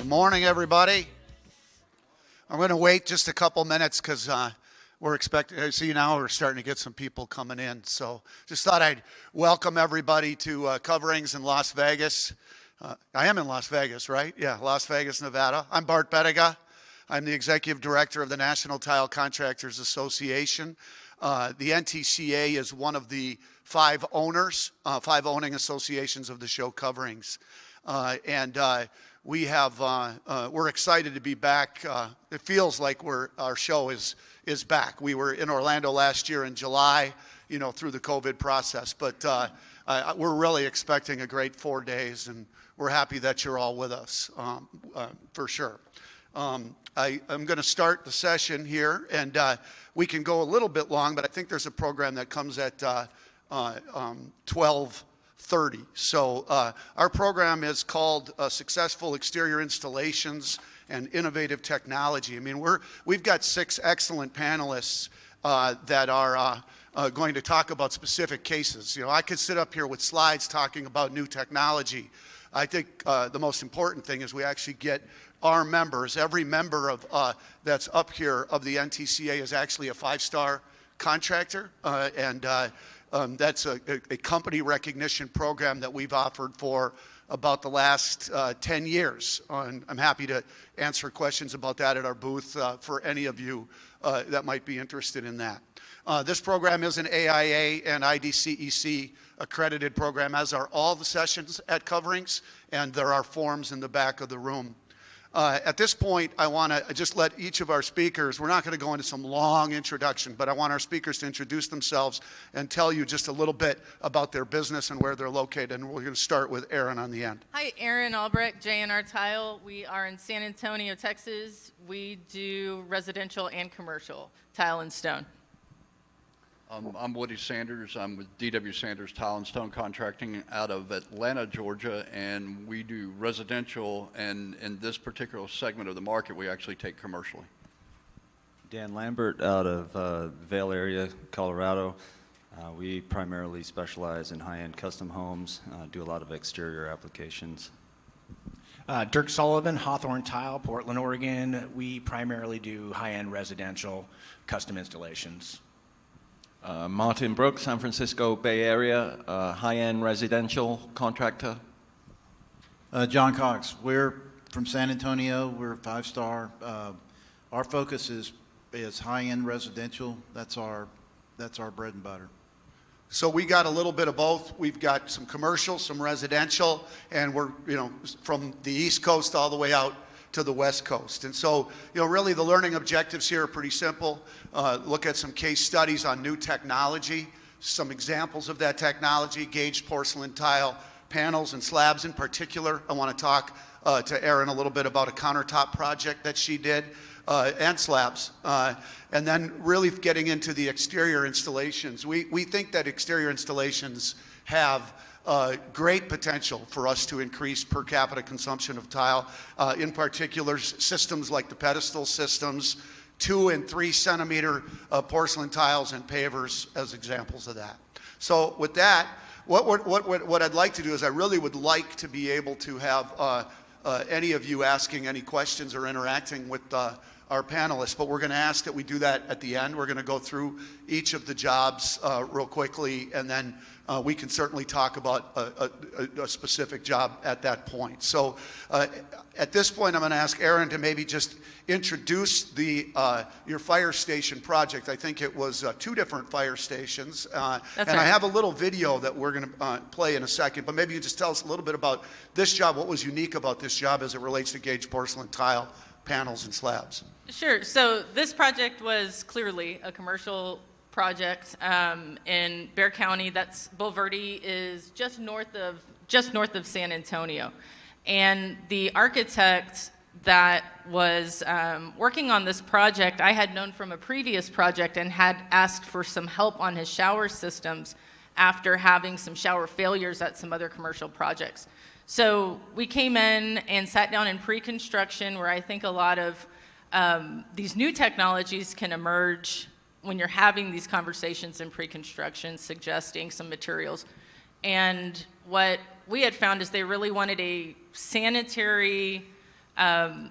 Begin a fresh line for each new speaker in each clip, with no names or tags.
Good morning, everybody. I'm going to wait just a couple minutes because we're expecting, I see now we're starting to get some people coming in. So just thought I'd welcome everybody to Coverings in Las Vegas. I am in Las Vegas, right? Yeah, Las Vegas, Nevada. I'm Bart Bettiga. I'm the Executive Director of the National Tile Contractors Association. The NTCA is one of the five owning associations of the show Coverings. We're excited to be back. It feels like our show is back. We were in Orlando last year in July, through the COVID process, but we're really expecting a great 4 days, and we're happy that you're all with us, for sure. I'm going to start the session here, and we can go a little bit long, but I think there's a program that comes at 12:30. So our program is called Successful Exterior Installations and Innovative Technology. I mean, we've got 6 excellent panelists that are going to talk about specific cases. I could sit up here with slides talking about new technology. I think the most important thing is we actually get our members. Every member of that's up here of the NTCA is actually a 5-star contractor, and that's a company recognition program that we've offered for about the last 10 years. And I'm happy to answer questions about that at our booth for any of you that might be interested in that. This program is an AIA and IDCEC accredited program, as are all the sessions at Coverings, and there are forms in the back of the room. At this point, I want to just let each of our speakers, we're not going to go into some long introduction, but I want our speakers to introduce themselves and tell you just a little bit about their business and where they're located. And we're going to start with Erin on the end.
Hi, Erin Albrecht, J&R Tile. We are in San Antonio, Texas. We do residential and commercial tile and stone.
I'm Woody Sanders. I'm with D.W. Sanders Tile and Stone Contracting out of Atlanta, Georgia, and we do residential, and in this particular segment of the market, we actually take commercially.
Dan Lambert out of Vail area, Colorado. We primarily specialize in high-end custom homes, do a lot of exterior applications.
Dirk Sullivan, Hawthorne Tile, Portland, Oregon. We primarily do high-end residential custom installations.
Martin Brooks, San Francisco Bay Area, high-end residential contractor.
John Cox, we're from San Antonio. We're 5-star. Our focus is high-end residential. That's our bread and butter.
So we got a little bit of both. We've got some commercial, some residential, and we're from the East Coast all the way out to the West Coast. And so, really the learning objectives here are pretty simple. Look at some case studies on new technology, some examples of that technology, gauged porcelain tile, panels and slabs in particular. I want to talk to Erin a little bit about a countertop project that she did, and slabs. And then really getting into the exterior installations. We think that exterior installations have great potential for us to increase per capita consumption of tile, in particular systems like the pedestal systems, 2 and 3 centimeter porcelain tiles and pavers as examples of that. So with that, what I'd like to do is I really would like to be able to have any of you asking any questions or interacting with our panelists, but we're going to ask that we do that at the end. We're going to go through each of the jobs real quickly, and then we can certainly talk about a specific job at that point. So at this point, I'm going to ask Erin to maybe just introduce your fire station project. I think it was 2 different fire stations.
That's
and
right.
I have a little video that we're going to play in a second, but maybe you just tell us a little bit about this job, what was unique about this job as it relates to gauged porcelain tile, panels, and slabs.
Sure. So this project was clearly a commercial project in Bexar County. That's Bulverde is just north of San Antonio, and the architect that was working on this project, I had known from a previous project and had asked for some help on his shower systems after having some shower failures at some other commercial projects. So we came in and sat down in pre-construction, where I think a lot of these new technologies can emerge when you're having these conversations in pre-construction, suggesting some materials. And what we had found is they really wanted a sanitary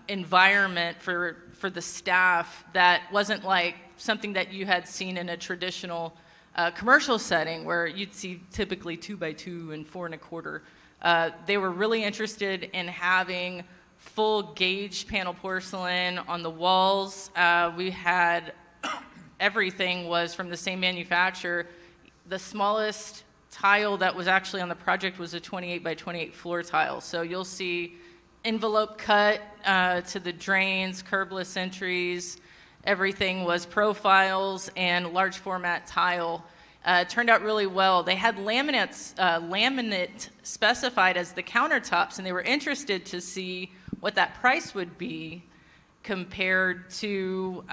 environment for the staff that wasn't like something that you had seen in a traditional commercial setting where you'd see typically 2x2 and 4 1/4. They were really interested in having full gauge panel porcelain on the walls. We had everything was from the same manufacturer. The smallest tile that was actually on the project was a 28 by 28 floor tile. So you'll see envelope cut to the drains, curbless entries. Everything was profiles and large format tile. Turned out really well. They had laminate specified as the countertops, and they were interested to see what that price would be compared to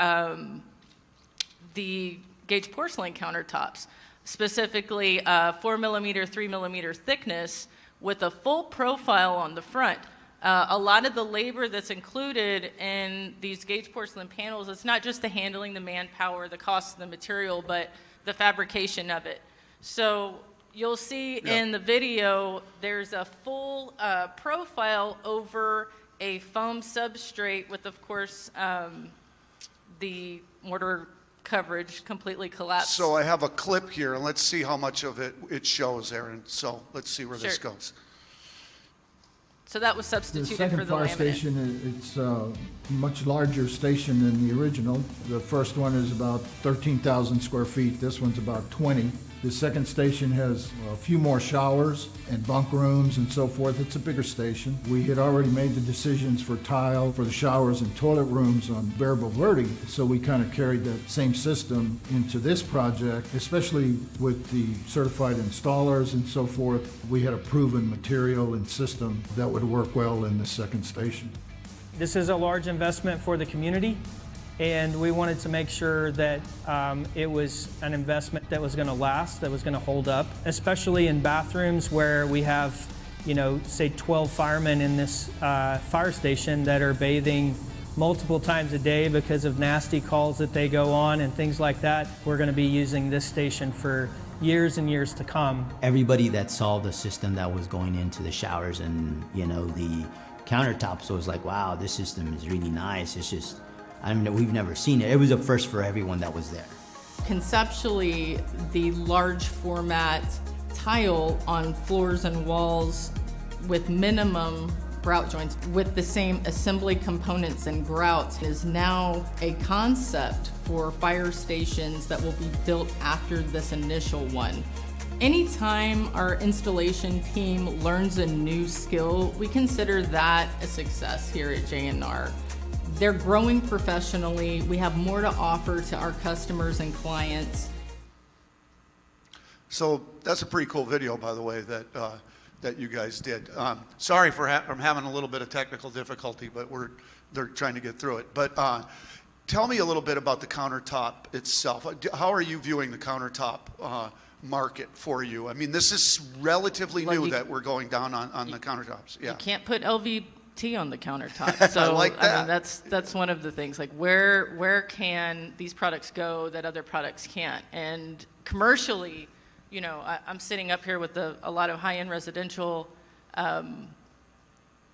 the gauge porcelain countertops, specifically 4 millimeter, 3 millimeter thickness with a full profile on the front. A lot of the labor that's included in these gauge porcelain panels, it's not just the handling, the manpower, the cost of the material, but the fabrication of it. So you'll see in the video, there's a full profile over a foam substrate with, of course, the mortar coverage completely collapsed.
So I have a clip here, and let's see how much of it shows, Aaron. So let's see where this
Sure.
goes.
So that was
The
substituted for
second
the
fire
laminate.
station, it's a much larger station than the original. The first one is about 13,000 square feet. This one's about 20. The second station has a few more showers and bunk rooms and so forth. It's a bigger station. We had already made the decisions for tile for the showers and toilet rooms on Bearable Verde, so we kind of carried that same system into this project, especially with the certified installers and so forth. We had a proven material and system that would work well in the second station.
This is a large investment for the community, and we wanted to make sure that it was an investment that was going to last, that was going to hold up, especially in bathrooms where we have, say 12 firemen in this fire station that are bathing multiple times a day because of nasty calls that they go on and things like that. We're going to be using this station for years and years to come.
Everybody that saw the system that was going into the showers and, the countertops was like, wow, this system is really nice. It's just, we've never seen it. It was a first for everyone that was there.
Conceptually, the large format tile on floors and walls with minimum grout joints with the same assembly components and grouts is now a concept for fire stations that will be built after this initial one. Anytime our installation team learns a new skill, we consider that a success here at J&R. They're growing professionally. We have more to offer to our customers and clients.
So that's a pretty cool video, by the way, that you guys did. Sorry for I'm having a little bit of technical difficulty, but they're trying to get through it. But tell me a little bit about the countertop itself. How are you viewing the countertop market for you? I mean, this is relatively new that we're going down on the countertops. Yeah.
You can't put LVT on the countertop. So
I like that.
I mean, that's one of the things. Like where can these products go that other products can't? And commercially, I'm sitting up here with a lot of high-end residential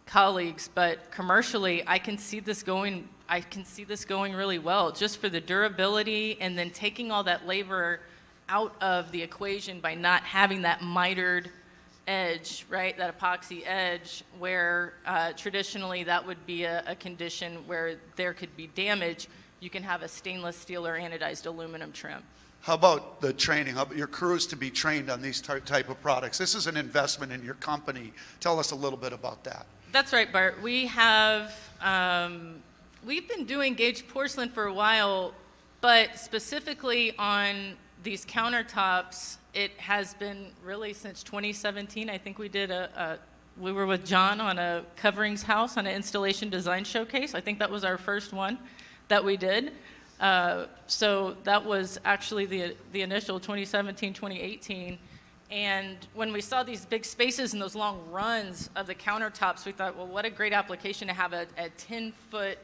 colleagues, but commercially, I can see this going really well, just for the durability and then taking all that labor out of the equation by not having that mitered edge, right? That epoxy edge, where traditionally that would be a condition where there could be damage. You can have a stainless steel or anodized aluminum trim.
How about the training? How about your crews to be trained on these type of products? This is an investment in your company. Tell us a little bit about that.
That's right, Bart. We have, we've been doing gauge porcelain for a while, but specifically on these countertops, it has been really since 2017. I think we did we were with John on a Coverings House on an installation design showcase. I think that was our first one that we did. So that was actually the initial 2017, 2018. And when we saw these big spaces and those long runs of the countertops, we thought, well, what a great application to have a 10-foot,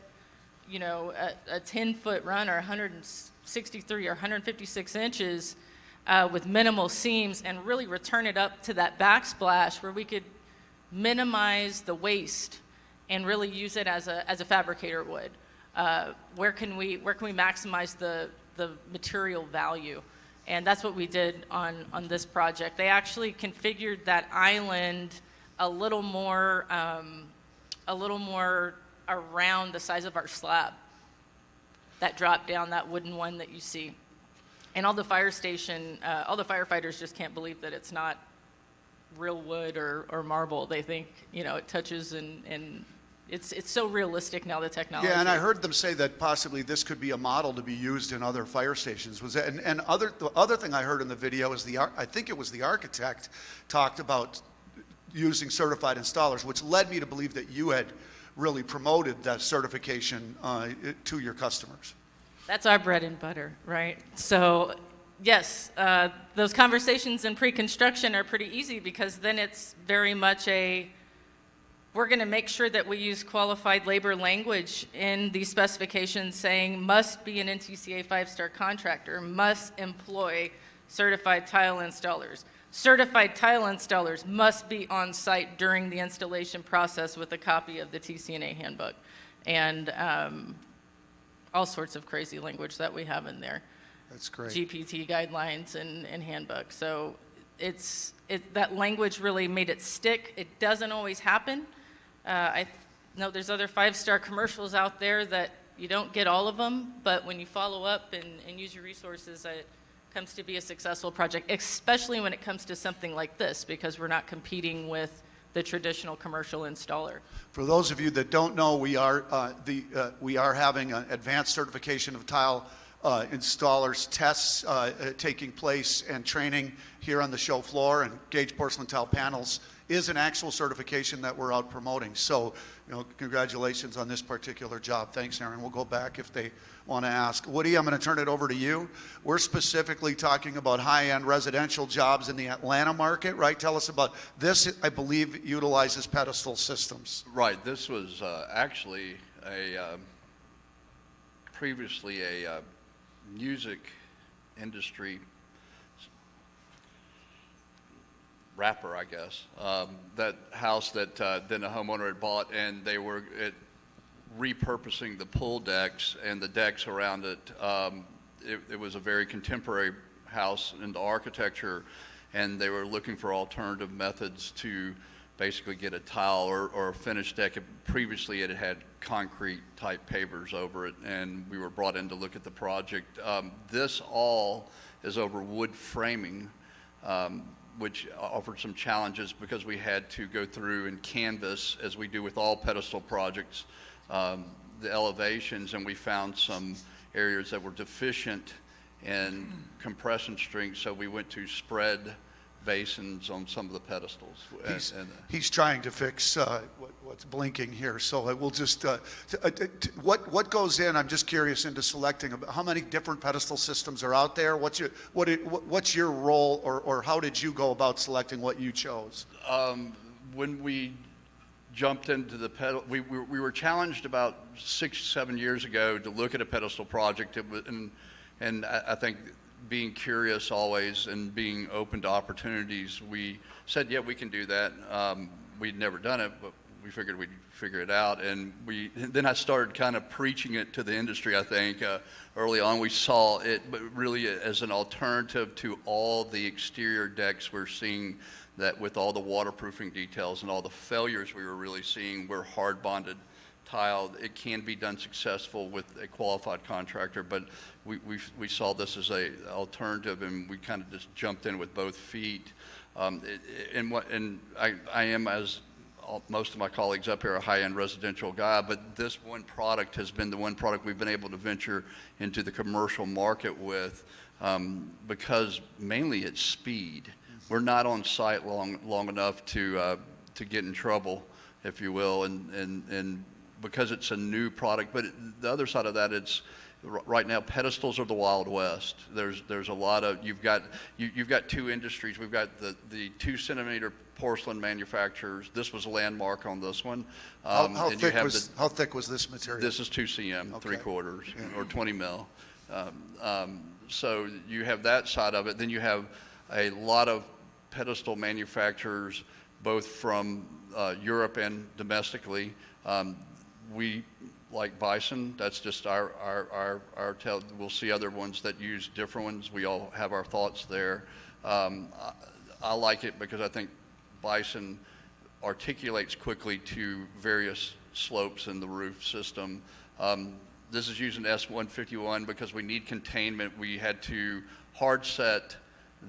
a 10-foot run or 163 or 156 inches with minimal seams and really return it up to that backsplash where we could minimize the waste and really use it as a fabricator would. Where can we maximize the material value? And that's what we did on this project. They actually configured that island a little more around the size of our slab. That drop down, that wooden one that you see. And all the firefighters just can't believe that it's not real wood or marble. They think, it touches and it's so realistic now, the technology.
Yeah, and I heard them say that possibly this could be a model to be used in other fire stations. Was that, the other thing I heard in the video is I think it was the architect talked about using certified installers, which led me to believe that you had really promoted that certification to your customers.
That's our bread and butter, right? So, yes, those conversations in pre-construction are pretty easy because then it's very much we're going to make sure that we use qualified labor language in these specifications saying must be an NTCA 5-star contractor, must employ certified tile installers. Certified tile installers must be on site during the installation process with a copy of the TCNA handbook. And all sorts of crazy language that we have in there.
That's great.
GPT guidelines and handbooks. So that language really made it stick. It doesn't always happen. I know there's other 5-star commercials out there that you don't get all of them, but when you follow up and use your resources, it comes to be a successful project, especially when it comes to something like this, because we're not competing with the traditional commercial installer.
For those of you that don't know, we are having an advanced certification of tile installers tests taking place and training here on the show floor, and Gage Porcelain Tile Panels is an actual certification that we're out promoting. So, congratulations on this particular job. Thanks, Aaron. We'll go back if they want to ask. Woody, I'm going to turn it over to you. We're specifically talking about high-end residential jobs in the Atlanta market, right? Tell us about this. I believe utilizes pedestal systems.
Right. This was actually previously a music industry wrapper, I guess. That house that then a homeowner had bought, and they were repurposing the pool decks and the decks around it. It was a very contemporary house in the architecture, and they were looking for alternative methods to basically get a tile or a finished deck. Previously, it had concrete type pavers over it, and we were brought in to look at the project. This all is over wood framing, which offered some challenges because we had to go through and canvas, as we do with all pedestal projects, the elevations, and we found some areas that were deficient in compression strength, so we went to spread basins on some of the pedestals.
He's trying to fix what's blinking here, so we'll just what goes in. I'm just curious into selecting how many different pedestal systems are out there. What's your role, or how did you go about selecting what you chose?
When we jumped into the pedal, we were challenged about 6-7 years ago to look at a pedestal project. And I think, being curious always and being open to opportunities, we said, yeah, we can do that. We'd never done it, but we figured we'd figure it out. And then I started kind of preaching it to the industry, I think. Early on, we saw it but really as an alternative to all the exterior decks we're seeing, that with all the waterproofing details and all the failures we were really seeing, were hard bonded tile. It can be done successful with a qualified contractor, but we saw this as a alternative, and we kind of just jumped in with both feet. And I am, as most of my colleagues up here, a high-end residential guy, but this one product has been the one product we've been able to venture into the commercial market with, because mainly it's speed. We're not on site long enough to get in trouble, if you will, and because it's a new product. But the other side of that, it's right now pedestals are the Wild West. There's a lot of you've got two industries. We've got the 2-centimeter porcelain manufacturers. This was a landmark on this one.
How thick was this material?
This is 2 cm,
Okay.
3/4, or 20 mil. So you have that side of it. Then you have a lot of pedestal manufacturers, both from Europe and domestically. We like Bison. That's just our tell. We'll see other ones that use different ones. We all have our thoughts there. I like it because I think Bison articulates quickly to various slopes in the roof system. This is using S151 because we need containment. We had to hard set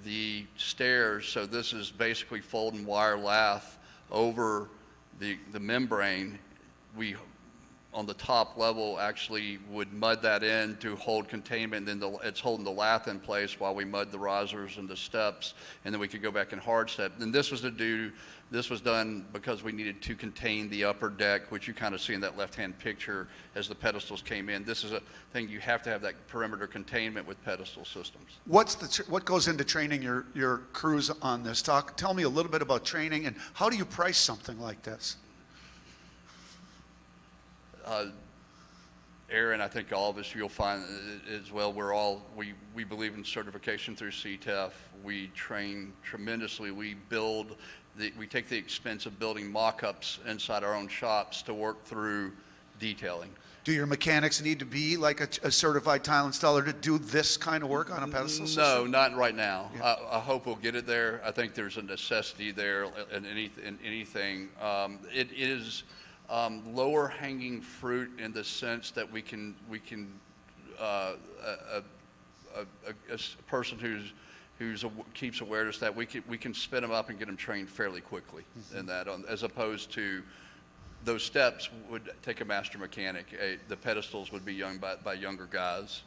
the stairs, so this is basically folding wire lath over the membrane. We, on the top level, actually would mud that in to hold containment, and then it's holding the lath in place while we mud the risers and the steps, and then we could go back and hard set. And this was done because we needed to contain the upper deck, which you kind of see in that left-hand picture as the pedestals came in. This is a thing you have to have, that perimeter containment with pedestal systems.
What goes into training your crews on this? Tell me a little bit about training, and how do you price something like this?
Aaron, I think all of us, you'll find as well, we believe in certification through CTEF. We train tremendously. We take the expense of building mock-ups inside our own shops to work through detailing.
Do your mechanics need to be like a certified tile installer to do this kind of work on a pedestal system?
No, not right now. Yeah. I hope we'll get it there. I think there's a necessity there in anything. It is lower hanging fruit in the sense that we can a person keeps awareness that we can spin them up and get them trained fairly quickly in that, as opposed to those steps would take a master mechanic. The pedestals would be by younger guys.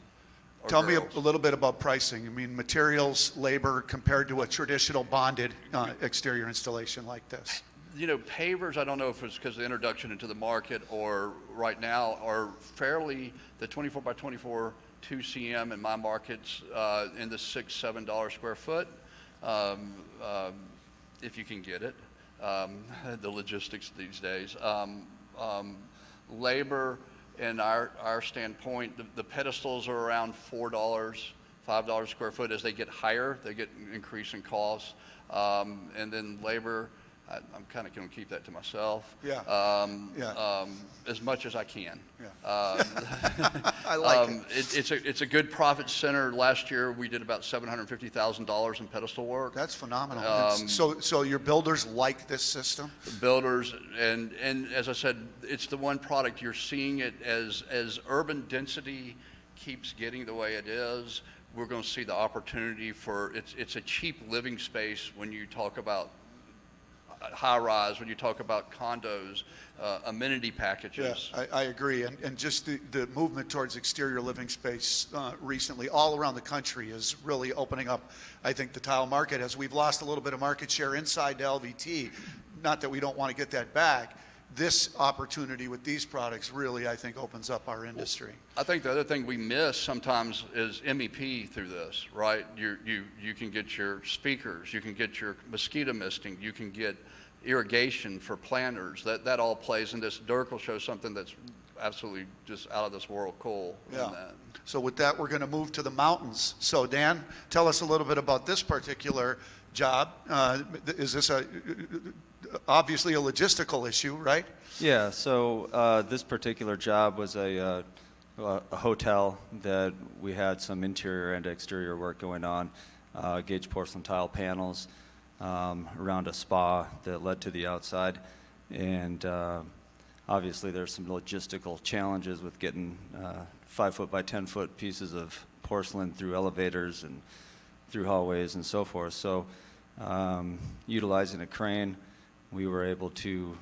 Tell me a little bit about pricing. I mean, materials, labor compared to a traditional bonded exterior installation like this.
You know, pavers, I don't know if it's because of the introduction into the market or right now, are fairly, the 24 by 24 2 cm in my markets in the $6, $7 square foot, if you can get it. The logistics these days. Labor, in our standpoint, the pedestals are around $4, $5 square foot. As they get higher, they get increase in cost. And then labor, I'm kind of going to keep that to myself.
Yeah.
As much as I can.
Yeah. I like it.
It's a good profit center. Last year we did about $750,000 in pedestal work.
That's phenomenal. So your builders like this system?
Builders, and as I said, it's the one product you're seeing it as urban density keeps getting the way it is. We're going to see the opportunity for it's a cheap living space when you talk about high rise, when you talk about condos, amenity packages.
Yeah, I agree. And just the movement towards exterior living space recently all around the country is really opening up, I think, the tile market, as we've lost a little bit of market share inside the LVT. Not that we don't want to get that back. This opportunity with these products really, I think, opens up our industry.
I think the other thing we miss sometimes is MEP through this, right? You can get your speakers, you can get your mosquito misting, you can get irrigation for planters. That all plays in this. Dirk will show something that's absolutely just out of this world cool.
Yeah. So with that, we're going to move to the mountains. So Dan, tell us a little bit about this particular job. Is this obviously a logistical issue, right?
Yeah, so this particular job was a hotel that we had some interior and exterior work going on, gauge porcelain tile panels around a spa that led to the outside. And obviously there's some logistical challenges with getting 5 foot by 10 foot pieces of porcelain through elevators and through hallways and so forth. So utilizing a crane, we were able to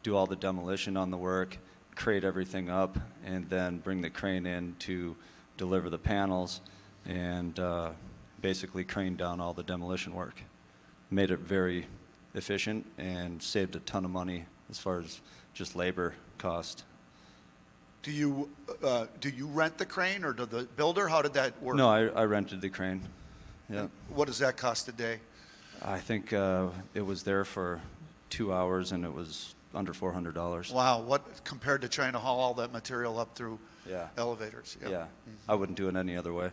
do all the demolition on the work, crate everything up, and then bring the crane in to deliver the panels and basically crane down all the demolition work. Made it very efficient and saved a ton of money as far as just labor cost.
Do you rent the crane, or do the builder? How did that work?
No, I rented the crane. Yeah.
What does that cost a day?
I think it was there for 2 hours, and it was under $400.
Wow, what compared to trying to haul all that material up through elevators?
Yeah, mm-hmm. I wouldn't do it any other way.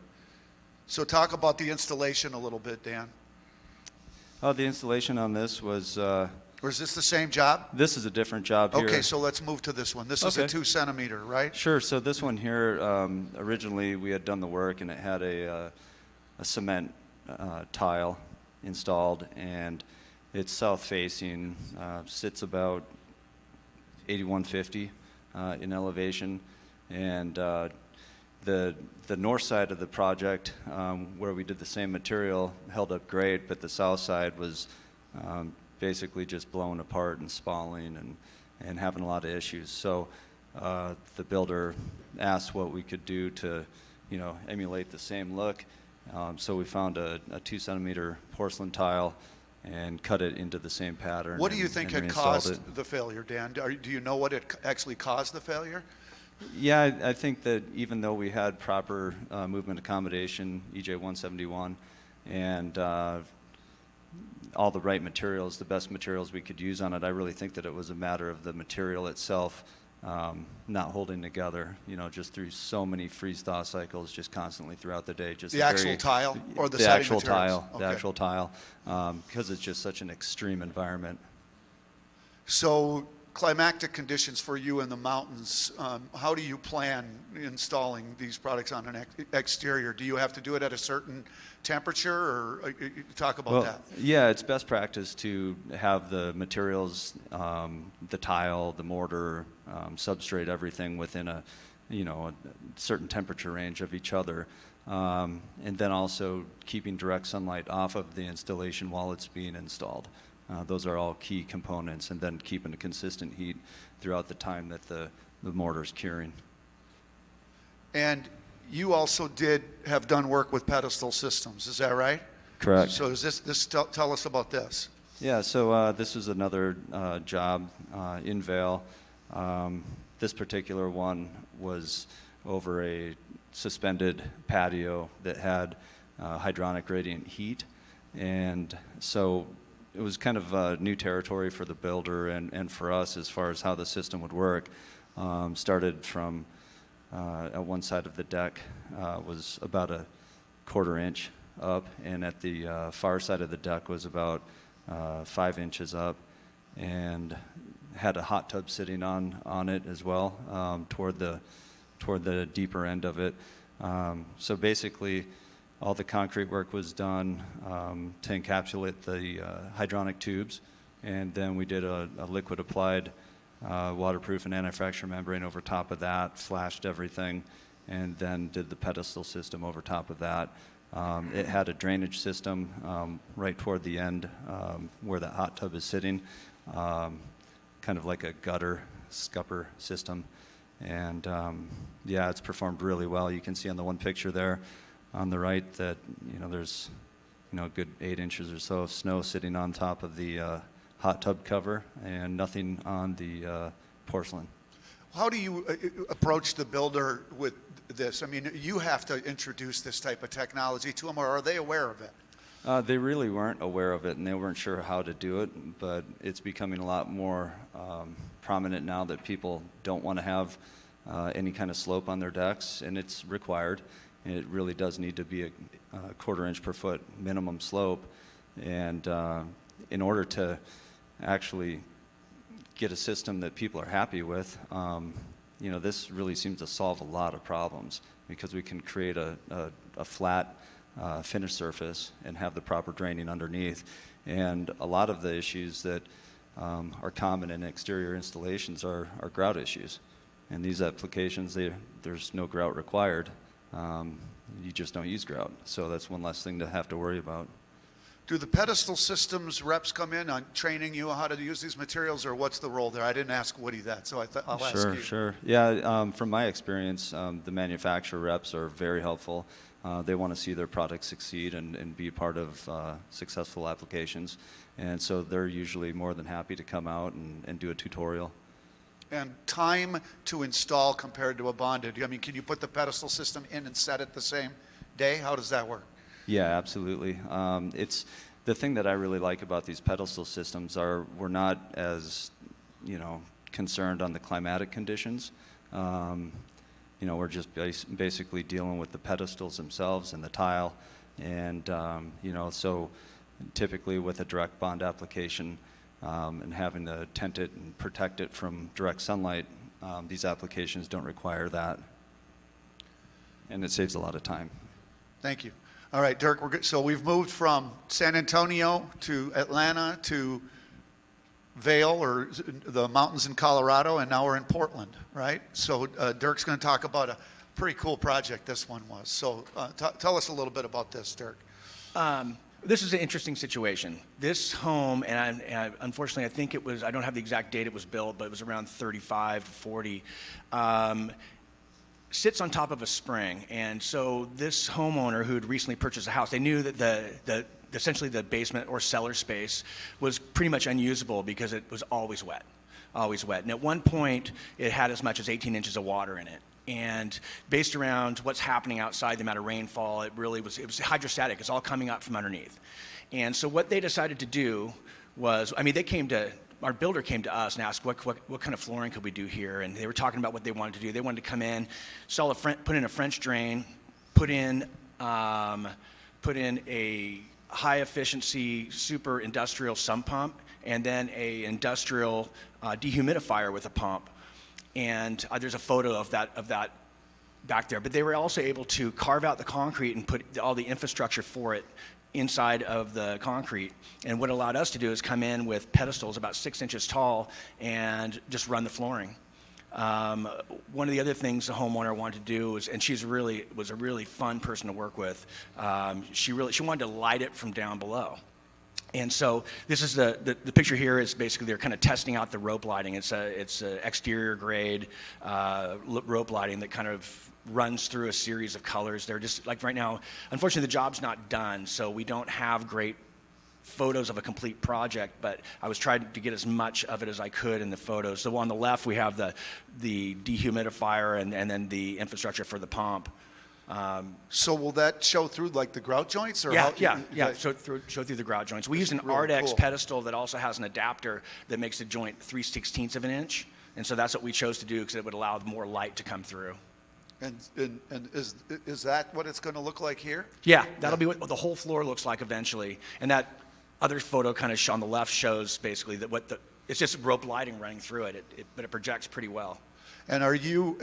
So talk about the installation a little bit, Dan.
The installation on this was a
Or is this the same job?
This is a different job here.
Okay, so let's move to this one. This is a
Okay.
2 centimeter, right?
Sure. So this one here, originally we had done the work and it had a cement tile installed, and it's south-facing, sits about 8150 in elevation, and the north side of the project, where we did the same material, held up great, but the south side was basically just blowing apart and spalling and having a lot of issues. So the builder asked what we could do to, emulate the same look. So we found a 2 centimeter porcelain tile and cut it into the same pattern.
What do you think
and
had
reinstalled
caused
it.
the failure, Dan? Do you know what actually caused the failure?
Yeah, I think that even though we had proper movement accommodation, EJ 171, and all the right materials, the best materials we could use on it, I really think that it was a matter of the material itself not holding together, just through so many freeze-thaw cycles just constantly throughout the day. Just
The actual tile or the siding
actual
materials?
tile, the
Okay.
actual tile, because it's just such an extreme environment.
So climactic conditions for you in the mountains, how do you plan installing these products on an exterior? Do you have to do it at a certain temperature, or talk about that?
Yeah, it's best practice to have the materials, the tile, the mortar, substrate, everything within a certain temperature range of each other. And then also keeping direct sunlight off of the installation while it's being installed. Those are all key components, and then keeping a consistent heat throughout the time that the mortar's curing.
And you also have done work with pedestal systems, is that right?
Correct.
So does this tell us about this?
Yeah, so this is another job in Vail. This particular one was over a suspended patio that had hydronic gradient heat, and so it was kind of new territory for the builder and for us as far as how the system would work. Started from at one side of the deck was about a 1/4 inch up, and at the far side of the deck was about 5 inches up, and had a hot tub sitting on it as well, toward the deeper end of it. So basically, all the concrete work was done to encapsulate the hydronic tubes, and then we did a liquid applied waterproof and anti-fracture membrane over top of that, flashed everything, and then did the pedestal system over top of that. It had a drainage system right toward the end where that hot tub is sitting, kind of like a gutter scupper system. And yeah, it's performed really well. You can see on the one picture there on the right that there's a good 8 inches or so of snow sitting on top of the hot tub cover, and nothing on the porcelain.
How do you approach the builder with this? I mean, you have to introduce this type of technology to them, or are they aware of it?
They really weren't aware of it, and they weren't sure how to do it, but it's becoming a lot more prominent now that people don't want to have any kind of slope on their decks, and it's required. It really does need to be a 1/4 inch per foot minimum slope, and in order to actually get a system that people are happy with, this really seems to solve a lot of problems, because we can create a flat finished surface and have the proper draining underneath. And a lot of the issues that are common in exterior installations are grout issues. In these applications, there's no grout required. You just don't use grout. So that's one less thing to have to worry about.
Do the pedestal systems reps come in on training you how to use these materials, or what's the role there? I didn't ask Woody that, so I'll ask you.
Sure. Yeah, from my experience, the manufacturer reps are very helpful. They want to see their products succeed and be part of successful applications. And so they're usually more than happy to come out and do a tutorial.
And time to install compared to a bonded? I mean, can you put the pedestal system in and set it the same day? How does that work?
Yeah, absolutely. It's the thing that I really like about these pedestal systems are we're not as concerned on the climatic conditions. We're just basically dealing with the pedestals themselves and the tile, and so typically with a direct bond application, and having to tent it and protect it from direct sunlight. These applications don't require that, and it saves a lot of time.
Thank you. All right, Dirk, we're good. So we've moved from San Antonio to Atlanta to Vail, or the mountains in Colorado, and now we're in Portland, right? So Dirk's going to talk about a pretty cool project this one was. So tell us a little bit about this, Dirk.
This is an interesting situation. This home, and unfortunately, I think it was, I don't have the exact date it was built, but it was around 35 to 40, sits on top of a spring. And so this homeowner who had recently purchased a house, they knew that essentially the basement or cellar space was pretty much unusable because it was always wet, always wet. And at one point, it had as much as 18 inches of water in it. And based around what's happening outside, the amount of rainfall, it was hydrostatic. It's all coming up from underneath. And so what they decided to do was, I mean, our builder came to us and asked what kind of flooring could we do here, and they were talking about what they wanted to do. They wanted to come in, put in a French drain, put in a high efficiency super industrial sump pump, and then a industrial dehumidifier with a pump. And there's a photo of that back there. But they were also able to carve out the concrete and put all the infrastructure for it inside of the concrete. And what it allowed us to do is come in with pedestals about 6 inches tall and just run the flooring. One of the other things the homeowner wanted to do was, and she was a really fun person to work with, she wanted to light it from down below. And so this is the picture here is basically they're kind of testing out the rope lighting. It's a exterior grade rope lighting that kind of runs through a series of colors. They're just like right now, unfortunately the job's not done, so we don't have great photos of a complete project, but I was trying to get as much of it as I could in the photos. So on the left we have the dehumidifier and then the infrastructure for the pump.
So will that show through like the grout joints? Or
Yeah. Show through the grout joints. We use an
really
Ardex
cool
pedestal that also has an adapter that makes the joint 3/16 of an inch, and so that's what we chose to do because it would allow more light to come through.
And is that what it's going to look like here?
Yeah, that'll be what the whole floor looks like eventually. And that other photo kind of on the left shows basically that it's just rope lighting running through it, but it projects pretty well.
And are you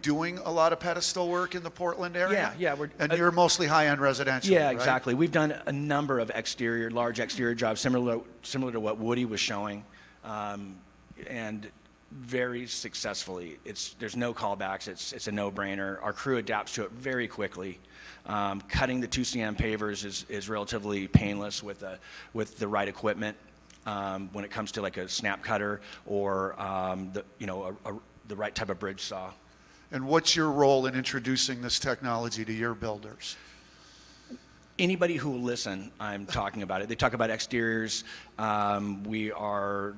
doing a lot of pedestal work in the Portland area?
Yeah.
And you're mostly high-end residential,
Yeah,
right?
exactly. We've done a number of large exterior jobs similar to what Woody was showing, and very successfully. There's no callbacks. It's a no-brainer. Our crew adapts to it very quickly. Cutting the 2cm pavers is relatively painless with the right equipment. When it comes to like a snap cutter or the right type of bridge saw.
And what's your role in introducing this technology to your builders?
Anybody who will listen, I'm talking about it. They talk about exteriors. We are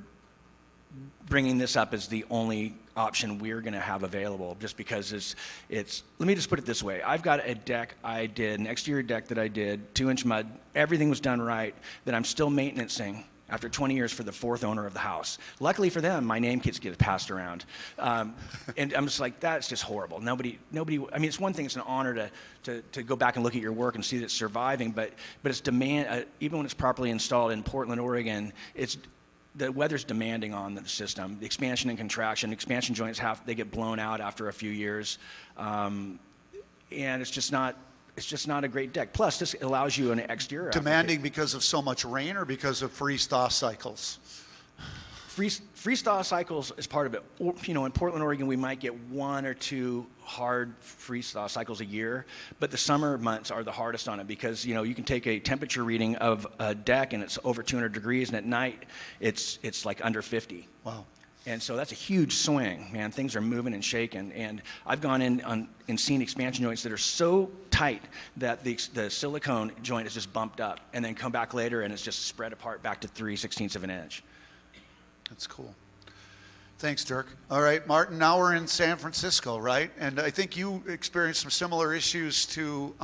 bringing this up as the only option we're going to have available, just because it's. Let me just put it this way: I've got a deck I did, an exterior deck that I did, 2-inch mud. Everything was done right. That I'm still maintaining after 20 years for the fourth owner of the house. Luckily for them, my name gets passed around. And I'm just like, that's just horrible. Nobody, I mean, it's one thing, it's an honor to go back and look at your work and see that it's surviving, but it's even when it's properly installed in Portland, Oregon, the weather's demanding on the system. The expansion and contraction, expansion joints they get blown out after a few years. And it's just not a great deck. Plus, this allows you an exterior.
Demanding because of so much rain or because of freeze-thaw cycles?
Freeze-thaw cycles is part of it. In Portland, Oregon, we might get 1 or 2 hard freeze-thaw cycles a year, but the summer months are the hardest on it because, you can take a temperature reading of a deck and it's over 200 degrees, and at night it's like under 50.
Wow.
And so that's a huge swing, man. Things are moving and shaking. And I've gone in and seen expansion joints that are so tight that the silicone joint is just bumped up, and then come back later and it's just spread apart back to 3/16 of an inch.
That's cool. Thanks, Dirk. All right, Martin, now we're in San Francisco, right? And I think you experienced some similar issues to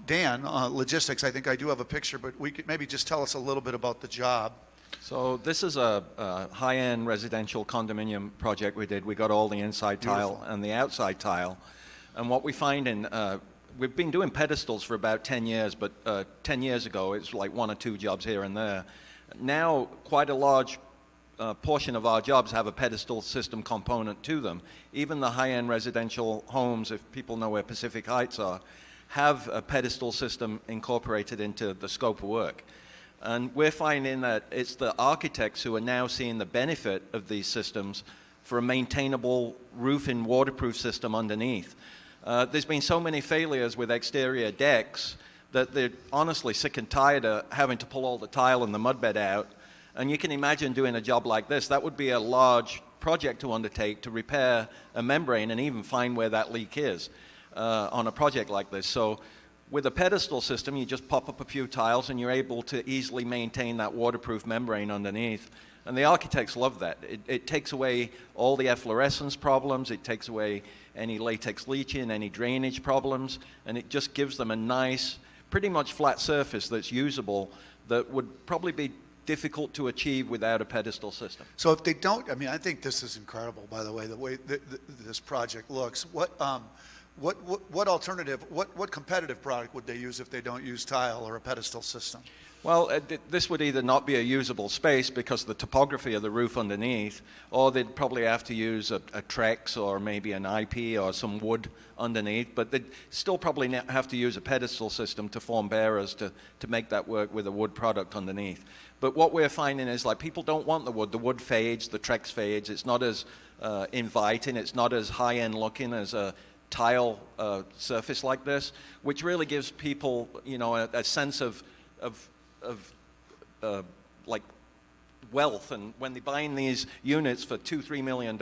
Dan, logistics. I think I do have a picture, but we could maybe just tell us a little bit about the job.
So this is a high-end residential condominium project we did. We got all the inside tile
Beautiful.
and the outside tile. And what we find we've been doing pedestals for about 10 years, but 10 years ago, it's like 1 or 2 jobs here and there. Now, quite a large portion of our jobs have a pedestal system component to them. Even the high-end residential homes, if people know where Pacific Heights are, have a pedestal system incorporated into the scope of work. And we're finding that it's the architects who are now seeing the benefit of these systems for a maintainable roof and waterproof system underneath. There's been so many failures with exterior decks that they're honestly sick and tired of having to pull all the tile and the mud bed out. And you can imagine doing a job like this. That would be a large project to undertake to repair a membrane and even find where that leak is on a project like this. So with a pedestal system, you just pop up a few tiles and you're able to easily maintain that waterproof membrane underneath. And the architects love that. It takes away all the efflorescence problems, it takes away any latex leaching, any drainage problems, and it just gives them a nice, pretty much flat surface that's usable that would probably be difficult to achieve without a pedestal system.
So if they don't, I mean, I think this is incredible, by the way this project looks. What alternative, what competitive product would they use if they don't use tile or a pedestal system?
Well, this would either not be a usable space because of the topography of the roof underneath, or they'd probably have to use a Trex or maybe an IP or some wood underneath, but they'd still probably have to use a pedestal system to form bearers to make that work with a wood product underneath. But what we're finding is like people don't want the wood fades, the Trex fades, it's not as inviting, it's not as high-end looking as a tile surface like this, which really gives people, you know, a sense of like wealth. And when they're buying these units for $2-3 million,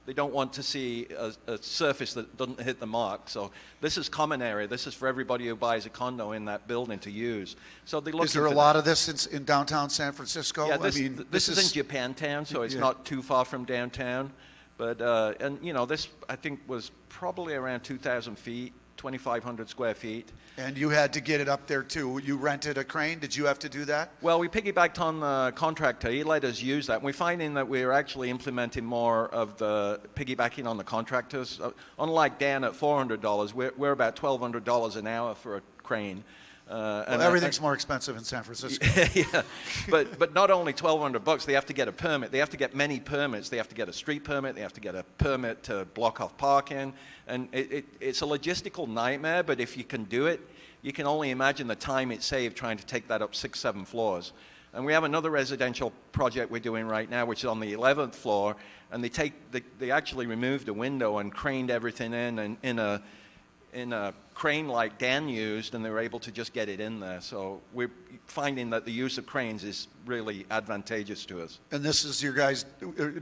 they don't want to see a surface that doesn't hit the mark. So this is common area. This is for everybody who buys a condo in that building to use. So they look.
Is there a lot of this in downtown San Francisco?
Yeah,
I mean,
this is in Japantown, so it's not too far from downtown. But and you know, this I think was probably around 2,000 feet. 2,500 square feet.
And you had to get it up there too. You rented a crane. Did you have to do that?
Well, we piggybacked on the contractor. He let us use that. And we're finding that we're actually implementing more of the piggybacking on the contractors. Unlike Dan at $400, we're about $1,200 an hour for a crane.
Well, everything's more expensive in San Francisco.
Yeah, but not only $1,200, they have to get a permit. They have to get many permits. They have to get a street permit. They have to get a permit to block off parking. And it's a logistical nightmare, but if you can do it, you can only imagine the time it saved trying to take that up 6-7 floors. And we have another residential project we're doing right now, which is on the 11th floor, and they actually removed a window and craned everything in a crane like Dan used, and they were able to just get it in there. So we're finding that the use of cranes is really advantageous to us.
And this is your guys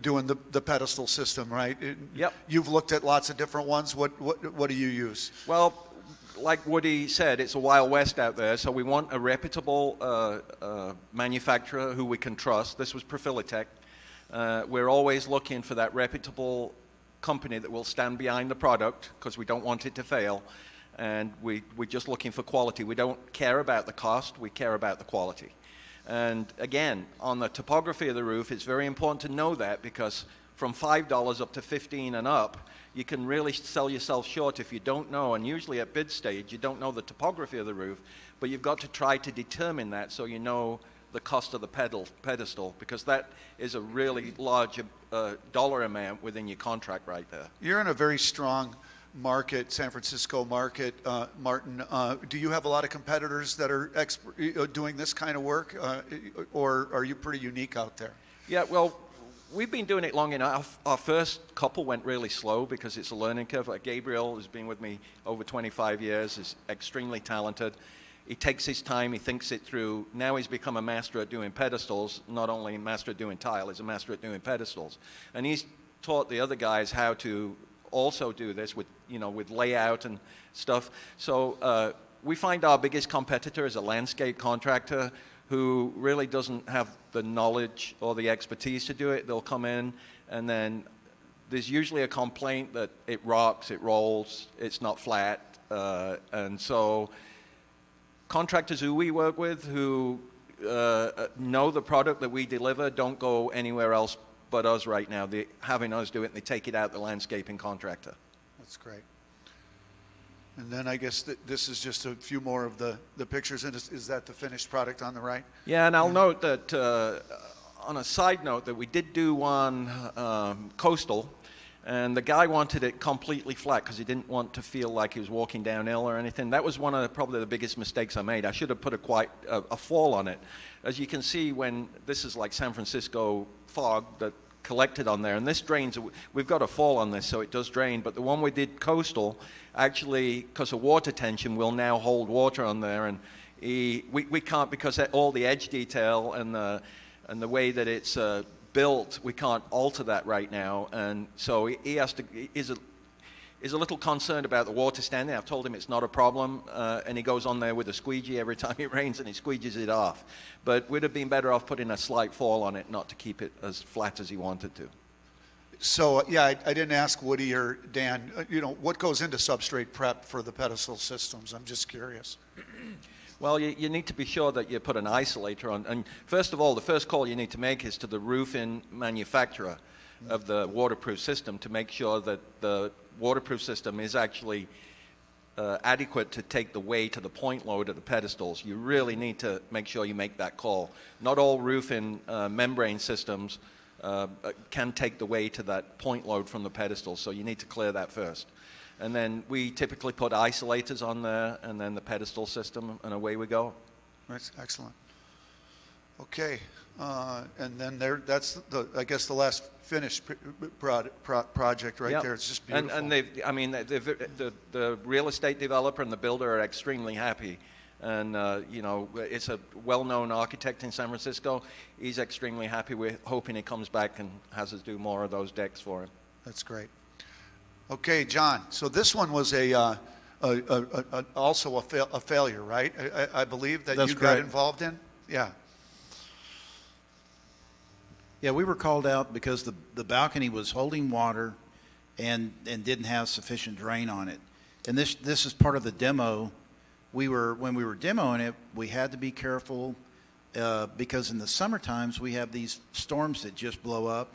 doing the pedestal system, right?
Yep.
You've looked at lots of different ones. What do you use?
Well, like Woody said, it's a Wild West out there, so we want a reputable manufacturer who we can trust. This was Profilitech. We're always looking for that reputable company that will stand behind the product because we don't want it to fail, and we're just looking for quality. We don't care about the cost, we care about the quality. And again, on the topography of the roof, it's very important to know that, because from $5 up to $15 and up, you can really sell yourself short if you don't know, and usually at bid stage you don't know the topography of the roof, but you've got to try to determine that so you know the cost of the pedestal, because that is a really large dollar amount within your contract right there.
You're in a very strong market, San Francisco market, Martin. Do you have a lot of competitors that are doing this kind of work, or are you pretty unique out there?
Yeah, well, we've been doing it long enough. Our first couple went really slow because it's a learning curve. Like Gabriel has been with me over 25 years, is extremely talented. He takes his time, he thinks it through. Now he's become a master at doing pedestals, not only a master at doing tile, he's a master at doing pedestals. And he's taught the other guys how to also do this with, you know, with layout and stuff. So we find our biggest competitor is a landscape contractor who really doesn't have the knowledge or the expertise to do it. They'll come in, and then there's usually a complaint that it rocks, it rolls, it's not flat. And so contractors who we work with who know the product that we deliver don't go anywhere else but us right now. They're having us do it, and they take it out the landscaping contractor.
That's great. And then I guess this is just a few more of the pictures, and is that the finished product on the right?
Yeah, and I'll note that on a side note that we did do one coastal, and the guy wanted it completely flat because he didn't want to feel like he was walking downhill or anything. That was one of probably the biggest mistakes I made. I should have put a fall on it. As you can see, when this is like San Francisco fog that collected on there, and this drains, we've got a fall on this, so it does drain, but the one we did coastal, actually, because of water tension, will now hold water on there, and we can't, because all the edge detail and the way that it's built, we can't alter that right now, and so he has to, is a little concerned about the water standing. I've told him it's not a problem, and he goes on there with a squeegee every time it rains, and he squeegees it off. But we'd have been better off putting a slight fall on it, not to keep it as flat as he wanted to.
So, yeah, I didn't ask Woody or Dan, what goes into substrate prep for the pedestal systems? I'm just curious.
Well, you need to be sure that you put an isolator on. And first of all, the first call you need to make is to the roofing manufacturer of the waterproof system to make sure that the waterproof system is actually adequate to take the weight of the point load of the pedestals. You really need to make sure you make that call. Not all roofing membrane systems can take the weight of that point load from the pedestal, so you need to clear that first. And then we typically put isolators on there, and then the pedestal system, and away we go.
That's excellent. Okay, and then that's I guess the last finished project right
Yep.
there. It's just beautiful.
And the real estate developer and the builder are extremely happy. And, it's a well-known architect in San Francisco. He's extremely happy. We're hoping he comes back and has us do more of those decks for him.
That's great. Okay, John, so this one was also a failure, right? I believe that
That's
you got
correct.
involved in? Yeah.
Yeah, we were called out because the balcony was holding water and didn't have sufficient drain on it. And this is part of the demo. When we were demoing it, we had to be careful because in the summer times we have these storms that just blow up.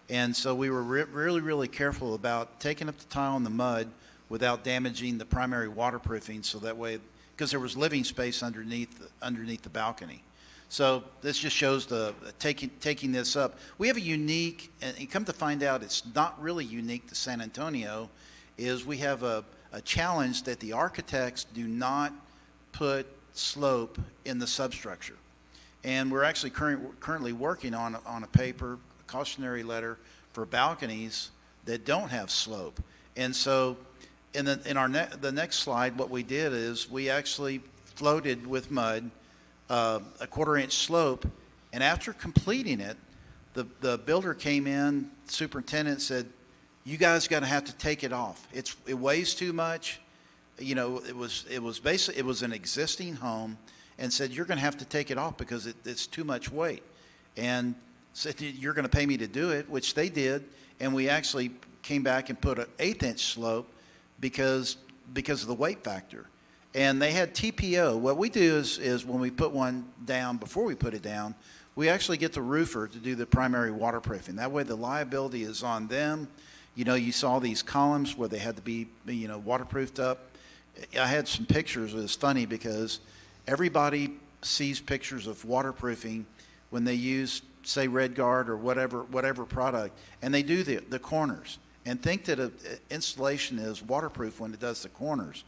And so we were really, really careful about taking up the tile in the mud without damaging the primary waterproofing, so that way, because there was living space underneath the balcony. So this just shows the taking this up. We have a unique, and come to find out, it's not really unique to San Antonio, is we have a challenge that the architects do not put slope in the substructure. And we're actually currently working on a paper, cautionary letter for balconies that don't have slope. And so in the next slide, what we did is we actually floated with mud a 1/4-inch slope, and after completing it, the builder came in, superintendent said, "You guys got to have to take it off. It weighs too much." It was an existing home, and said, "You're going to have to take it off because it's too much weight." And said, "You're going to pay me to do it," which they did, and we actually came back and put an 1/8-inch slope because of the weight factor. And they had TPO. What we do is when we put one down, before we put it down, we actually get the roofer to do the primary waterproofing. That way the liability is on them. You saw these columns where they had to be, waterproofed up. I had some pictures. It was funny because everybody sees pictures of waterproofing when they use, say, RedGuard or whatever product, and they do the corners and think that an installation is waterproof when it does the corners.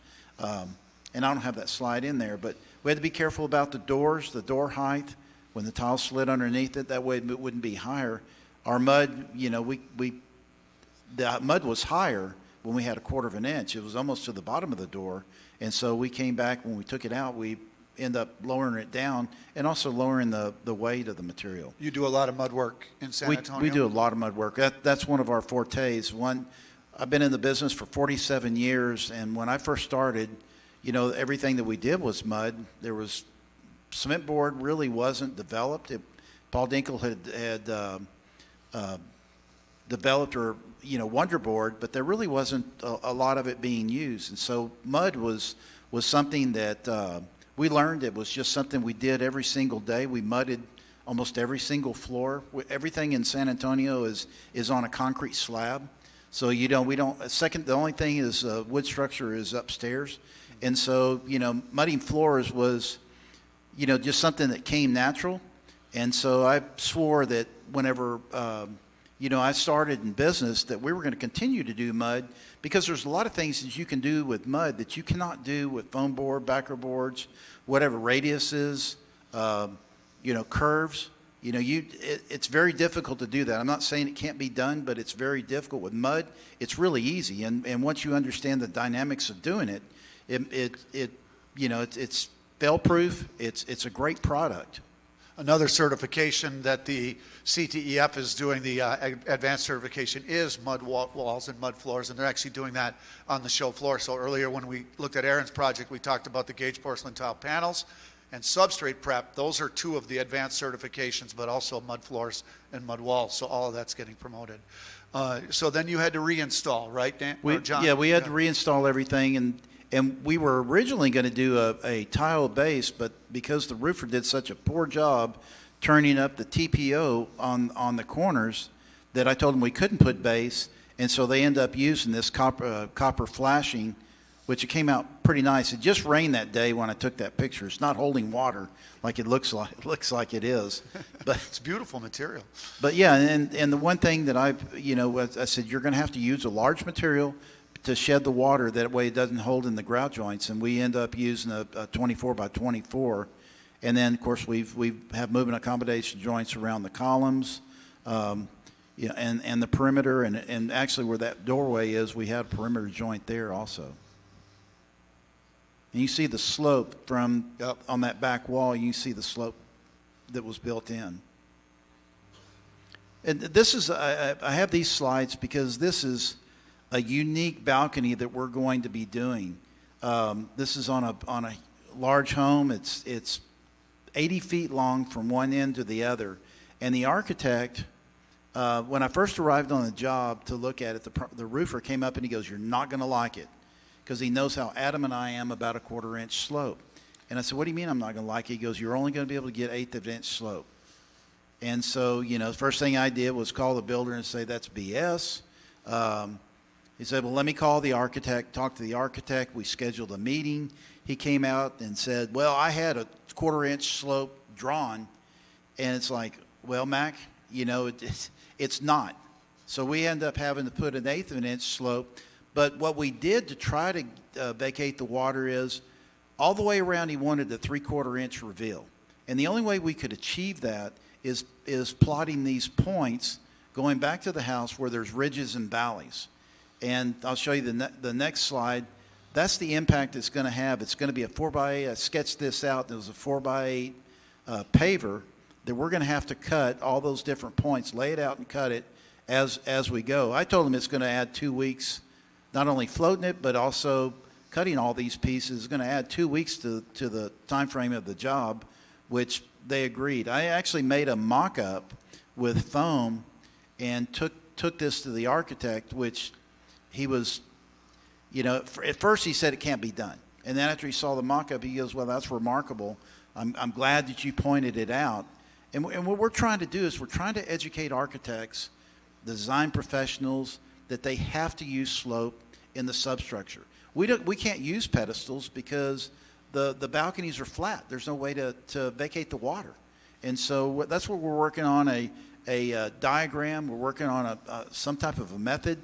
And I don't have that slide in there, but we had to be careful about the doors, the door height, when the tile slid underneath it. That way it wouldn't be higher. Our mud, the mud was higher when we had a 1/4 inch. It was almost to the bottom of the door. And so we came back, when we took it out, we end up lowering it down and also lowering the weight of the material.
You do a lot of mud work in San Antonio?
We do a lot of mud work. That's one of our fortes. I've been in the business for 47 years, and when I first started, everything that we did was mud. There was cement board really wasn't developed. Paul Dinkle had developed Wonder Board, but there really wasn't a lot of it being used. And so mud was something that we learned. It was just something we did every single day. We mudded almost every single floor. Everything in San Antonio is on a concrete slab. So we don't, second, the only thing is wood structure is upstairs. And so, mudding floors was, just something that came natural. And so I swore that whenever, I started in business that we were going to continue to do mud because there's a lot of things that you can do with mud that you cannot do with foam board, backer boards, whatever radiuses, curves. It's very difficult to do that. I'm not saying it can't be done, but it's very difficult with mud. It's really easy, and once you understand the dynamics of doing it, it's fail-proof. It's a great product.
Another certification that the CTEF is doing, the advanced certification, is mud walls and mud floors, and they're actually doing that on the show floor. So earlier when we looked at Aaron's project, we talked about the Gage porcelain tile panels and substrate prep. Those are two of the advanced certifications, but also mud floors and mud walls. So all of that's getting promoted. So then you had to reinstall, right, Dan? Or John?
Yeah, we had to reinstall everything, and we were originally going to do a tile base, but because the roofer did such a poor job turning up the TPO on the corners, that I told him we couldn't put base, and so they ended up using this copper flashing, which it came out pretty nice. It just rained that day when I took that picture. It's not holding water like it looks like it is, but
It's beautiful material.
But yeah, and the one thing that I said, you're going to have to use a large material to shed the water. That way it doesn't hold in the grout joints. And we end up using a 24 by 24. And then, of course, we have movement accommodation joints around the columns, and the perimeter. And actually where that doorway is, we had a perimeter joint there also. And you see the slope from on that back wall. You see the slope that was built in. And this is, I have these slides because this is a unique balcony that we're going to be doing. This is on a large home. It's 80 feet long from one end to the other. And the architect, when I first arrived on the job to look at it, the roofer came up and he goes, "You're not going to like it," because he knows how adamant I am about a 1/4 inch slope. And I said, "What do you mean I'm not going to like it?" He goes, "You're only going to be able to get 1/8 of an inch slope." And so, the first thing I did was call the builder and say, "That's BS." He said, "Well, let me call the architect," talk to the architect. We scheduled a meeting. He came out and said, "Well, I had a 1/4 inch slope drawn." And it's like, "Well, Mac, it's not." So we end up having to put an 1/8 of an inch slope. But what we did to try to vacate the water is all the way around he wanted a 3/4 inch reveal. And the only way we could achieve that is plotting these points going back to the house where there's ridges and valleys. And I'll show you the next slide. That's the impact it's going to have. It's going to be a 4x8. I sketched this out. There was a 4x8 paver that we're going to have to cut all those different points, lay it out and cut it as we go. I told them it's going to add 2 weeks, not only floating it, but also cutting all these pieces is going to add 2 weeks to the time frame of the job, which they agreed. I actually made a mock-up with foam and took this to the architect, which he was, at first he said it can't be done. And then after he saw the mock-up, he goes, "Well, that's remarkable. I'm glad that you pointed it out." And what we're trying to do is we're trying to educate architects, design professionals, that they have to use slope in the substructure. We can't use pedestals because the balconies are flat. There's no way to vacate the water. And so that's what we're working on, a diagram. We're working on some type of a method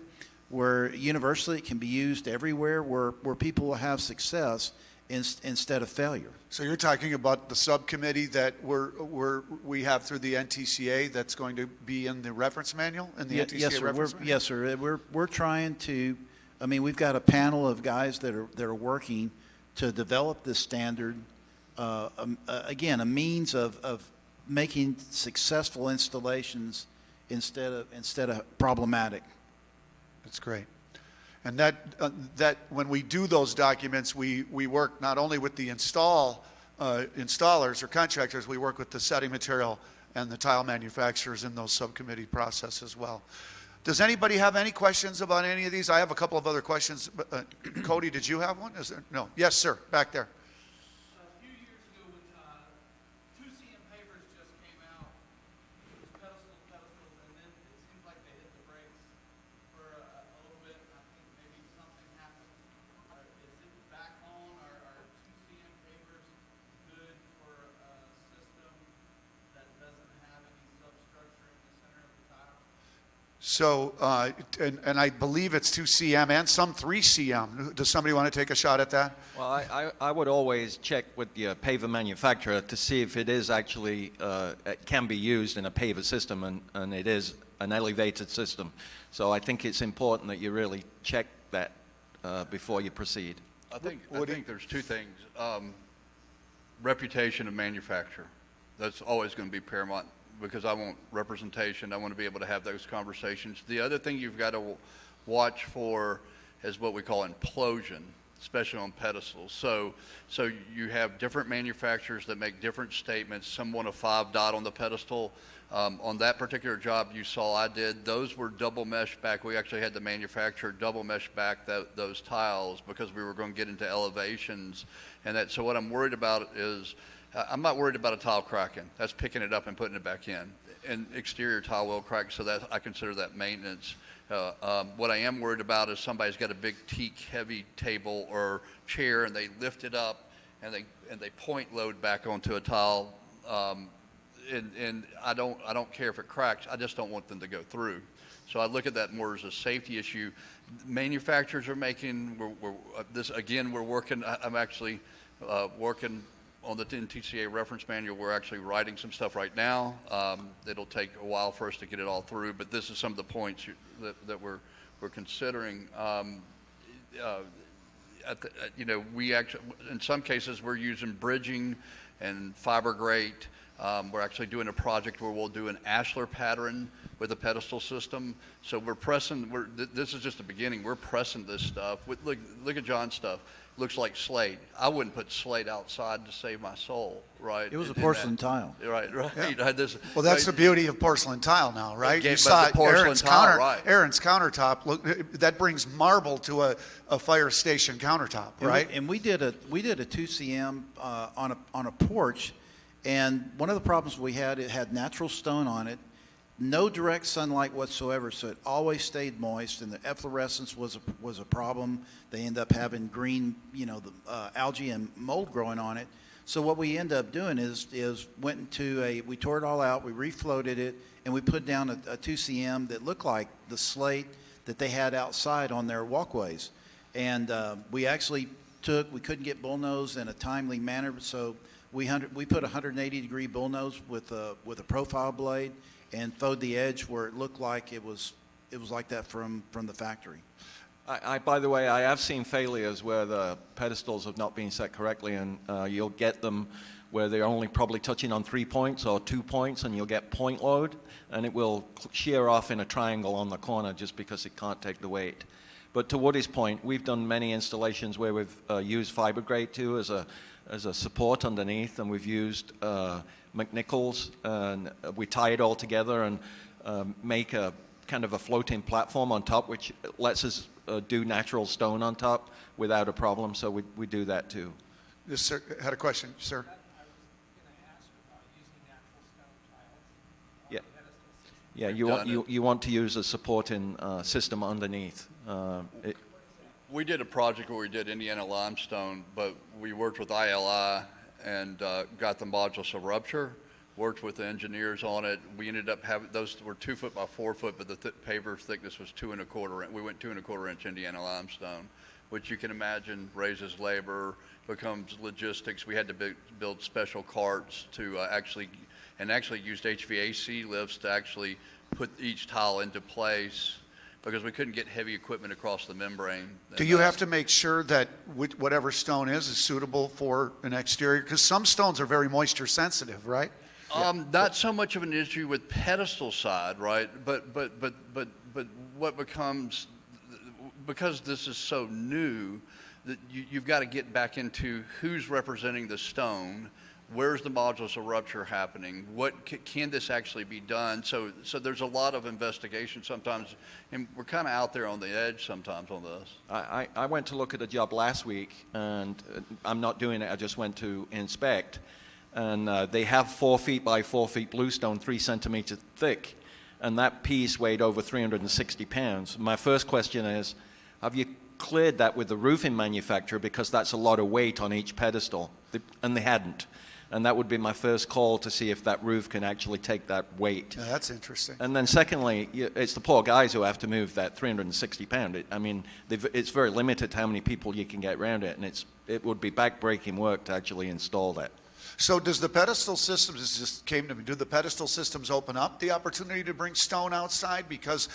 where universally it can be used everywhere where people will have success instead of failure.
So you're talking about the subcommittee that we have through the NTCA that's going to be in the reference manual, in the NTCA
Yes, sir.
reference manual?
Yes, sir. We're trying to. We've got a panel of guys that are working to develop this standard. Again, a means of making successful installations instead of problematic.
That's great. And that when we do those documents, we work not only with the installers or contractors, we work with the setting material and the tile manufacturers in those subcommittee process as well. Does anybody have any questions about any of these? I have a couple of other questions. Cody, did you have one? Is there? No. Yes, sir. Back there.
A few years ago when 2CM pavers just came out, pedestals, and then it seems like they hit the brakes for a
So, and I believe it's 2 cm and some 3 cm. Does somebody want to take a shot at that?
Well, I would always check with the paver manufacturer to see if it is actually, it can be used in a paver system, and it is an elevated system. So I think it's important that you really check that before you proceed.
I think there's two things. Reputation of manufacturer. That's always going to be paramount because I want representation. I want to be able to have those conversations. The other thing you've got to watch for is what we call implosion, especially on pedestals. So you have different manufacturers that make different statements. Some want a 5 dot on the pedestal. On that particular job you saw I did, those were double mesh back. We actually had the manufacturer double mesh back those tiles because we were going to get into elevations. And so what I'm worried about is, I'm not worried about a tile cracking. That's picking it up and putting it back in. And exterior tile will crack, so that I consider that maintenance. What I am worried about is somebody's got a big teak heavy table or chair and they lift it up and they point load back onto a tile. And I don't care if it cracks. I just don't want them to go through. So I look at that more as a safety issue. Manufacturers are making. We're working. I'm actually working on the NTCA reference manual. We're actually writing some stuff right now. It'll take a while for us to get it all through, but this is some of the points that we're considering. We actually, in some cases, we're using bridging and fiber grate. We're actually doing a project where we'll do an ashlar pattern with a pedestal system. So we're pressing. This is just the beginning. We're pressing this stuff. Look at John's stuff. Looks like slate. I wouldn't put slate outside to save my soul, right?
It was a porcelain tile.
Right.
Yeah. Well, that's the beauty of porcelain tile now, right?
Okay,
You
but
saw
the porcelain
Aaron's
tile, right.
Aaron's countertop. Look, that brings marble to a fire station countertop, right?
And we did a 2 cm on a porch, and one of the problems we had, it had natural stone on it, no direct sunlight whatsoever, so it always stayed moist, and the efflorescence was a problem. They end up having green, the algae and mold growing on it. So what we end up doing is we tore it all out, we refloated it, and we put down a 2 cm that looked like the slate that they had outside on their walkways. And we actually we couldn't get bullnose in a timely manner, so we put a 180-degree bullnose with a profile blade, and thawed the edge where it looked like it was like that from the factory.
By the way, I have seen failures where the pedestals have not been set correctly, and you'll get them where they're only probably touching on 3 points or 2 points, and you'll get point load, and it will shear off in a triangle on the corner just because it can't take the weight. But to Woody's point, we've done many installations where we've used fiber grate too as a support underneath, and we've used McNichols, and we tie it all together and make a kind of a floating platform on top, which lets us do natural stone on top without a problem. So we do that too.
Yes, sir. Had a question, sir.
I was going to ask about using natural stone tiles.
Yeah. Yeah, you want to use a supporting system underneath.
We did a project where we did Indiana limestone, but we worked with ILI and got the modulus of rupture, worked with the engineers on it. We ended up having, those were 2 foot by 4 foot, but the paver thickness was 2 1/4 inch. We went 2 1/4 inch Indiana limestone, which you can imagine raises labor, becomes logistics. We had to build special carts to actually used HVAC lifts to actually put each tile into place, because we couldn't get heavy equipment across the membrane.
Do you have to make sure that whatever stone is suitable for an exterior? Because some stones are very moisture sensitive, right?
Not so much of an issue with pedestal side, right? But what becomes, because this is so new, that you've got to get back into who's representing the stone. Where's the modulus of rupture happening? What can this actually be done? So there's a lot of investigation sometimes, and we're kind of out there on the edge sometimes on this.
I went to look at a job last week, and I'm not doing it. I just went to inspect, and they have 4 feet by 4 feet bluestone, 3 centimeters thick, and that piece weighed over 360 pounds. My first question is, have you cleared that with the roofing manufacturer, because that's a lot of weight on each pedestal? And they hadn't. And that would be my first call to see if that roof can actually take that weight.
Yeah, that's interesting.
And then secondly, it's the poor guys who have to move that 360 pound. I mean, it's very limited how many people you can get around it, and it would be back-breaking work to actually install that.
So does the pedestal systems, this just came to me, do the pedestal systems open up the opportunity to bring stone outside? Because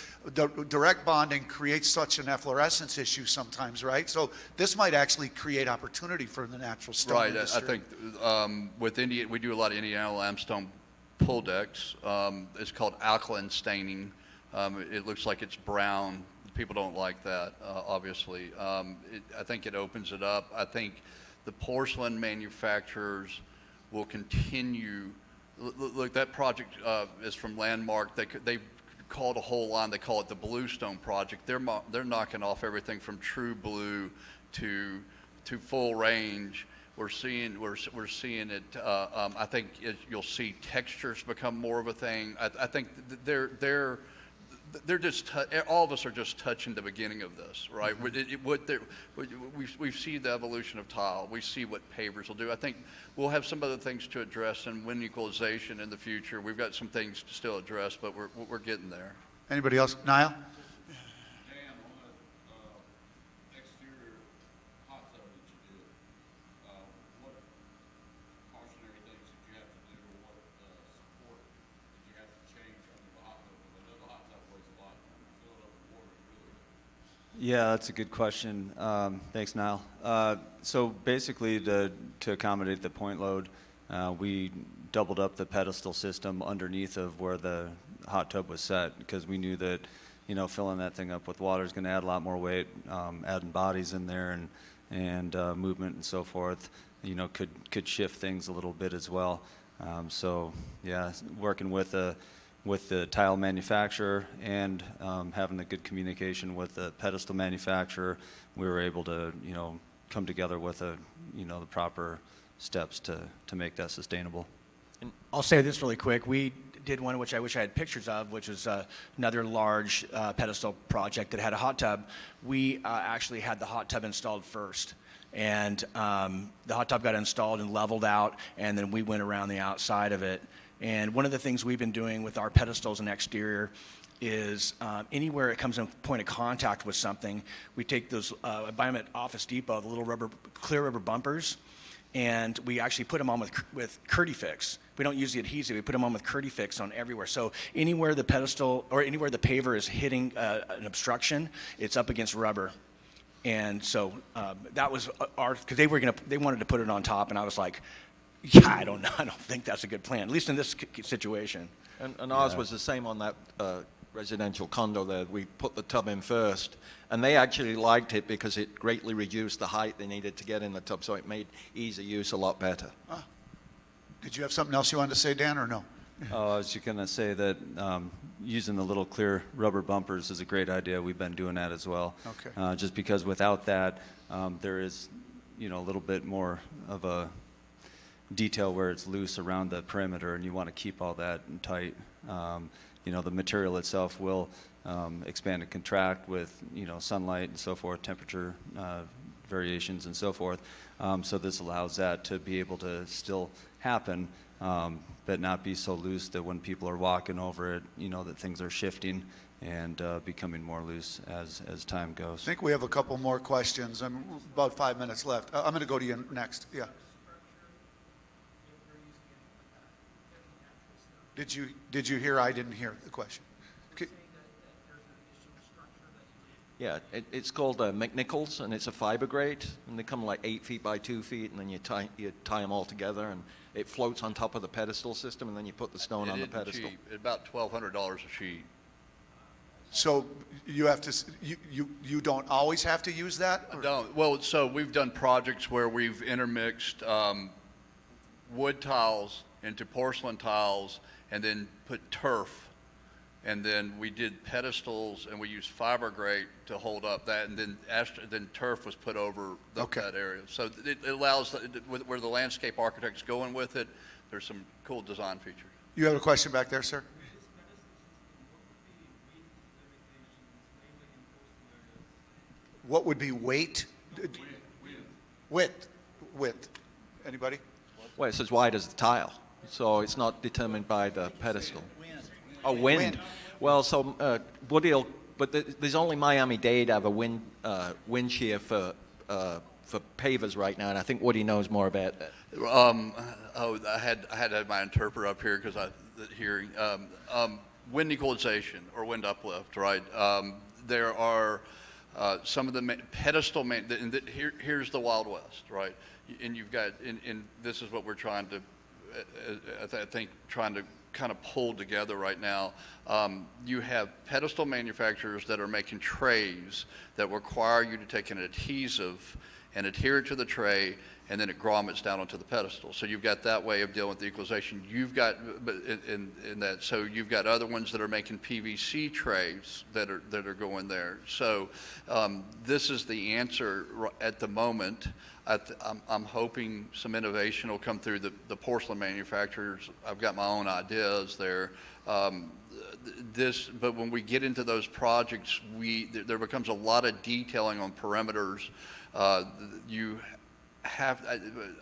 direct bonding creates such an efflorescence issue sometimes, right? So this might actually create opportunity for the natural stone
Right,
industry.
I think with we do a lot of Indiana limestone pull decks. It's called alkaline staining. It looks like it's brown. People don't like that, obviously. I think it opens it up. I think the porcelain manufacturers will continue. Look, that project is from Landmark. They called a whole line. They call it the Bluestone Project. They're knocking off everything from true blue to full range. We're seeing it. I think you'll see textures become more of a thing. I think they're just all of us are just touching the beginning of this, right? We see the evolution of tile. We see what pavers will do. I think we'll have some other things to address in wind equalization in the future. We've got some things to still address, but we're getting there.
Anybody else? Niall?
Dan, on the exterior hot tub that you did, what cautionary things did you have to do, or what support did you have to change under the hot tub? Because I know the hot tub weighs a lot. Fill it up with water is really good.
Yeah, that's a good question. Thanks, Niall. So basically, to accommodate the point load, we doubled up the pedestal system underneath of where the hot tub was set, because we knew that, filling that thing up with water is going to add a lot more weight. Adding bodies in there and movement and so forth, could shift things a little bit as well. So yeah, working with the tile manufacturer and having the good communication with the pedestal manufacturer, we were able to, come together with the proper steps to make that sustainable.
I'll say this really quick. We did one which I wish I had pictures of, which was another large pedestal project that had a hot tub. We actually had the hot tub installed first. And the hot tub got installed and leveled out, and then we went around the outside of it. And one of the things we've been doing with our pedestals and exterior is anywhere it comes in point of contact with something, we take those, I buy them at Office Depot, the little clear rubber bumpers, and we actually put them on with CurdyFix. We don't use the adhesive, we put them on with CurdyFix on everywhere. So anywhere the pedestal, or anywhere the paver is hitting an obstruction, it's up against rubber. And so that was because they wanted to put it on top, and I was like, yeah, I don't know. I don't think that's a good plan, at least in this situation.
And ours was the same on that residential condo there. We put the tub in first, and they actually liked it because it greatly reduced the height they needed to get in the tub, so it made easy use a lot better.
Did you have something else you wanted to say, Dan, or no?
I was just going to say that using the little clear rubber bumpers is a great idea. We've been doing that as well.
Okay.
Just because without that, there is, a little bit more of a detail where it's loose around the perimeter, and you want to keep all that tight. The material itself will expand and contract with, sunlight and so forth, temperature variations and so forth. So this allows that to be able to still happen, but not be so loose that when people are walking over it, that things are shifting and becoming more loose as time goes.
I think we have a couple more questions. About 5 minutes left. I'm going to go to you next. Yeah. Did you hear? I didn't hear the question. Okay.
Yeah, it's called McNichols, and it's a fiber grate, and they come like 8 feet by 2 feet, and then you tie them all together, and it floats on top of the pedestal system, and then you put the stone on the pedestal.
Cheap. About $1,200 a sheet.
So you have to. You don't always have to use that? Or?
Don't. Well, so we've done projects where we've intermixed wood tiles into porcelain tiles, and then put turf, and then we did pedestals, and we used fiber grate to hold up that, and then turf was put over that area. So it allows, where the landscape architect's going with it, there's some cool design features.
You have a question back there, sir? What would be weight? Width. Anybody?
Well, it's as wide as the tile, so it's not determined by the pedestal. Oh, wind. Well, so Woody, but there's only Miami-Dade have a wind shear for pavers right now, and I think Woody knows more about that.
I had to have my interpreter up here because the hearing. Wind equalization or wind uplift, right? There are some of the pedestal, here's the Wild West, right? And you've got, and this is what we're trying to, I think, trying to kind of pull together right now. You have pedestal manufacturers that are making trays that require you to take an adhesive and adhere it to the tray, and then it grommets down onto the pedestal. So you've got that way of dealing with the equalization. You've got, but in that, so you've got other ones that are making PVC trays that are going there. So this is the answer at the moment. I'm hoping some innovation will come through the porcelain manufacturers. I've got my own ideas there. But when we get into those projects, there becomes a lot of detailing on perimeters.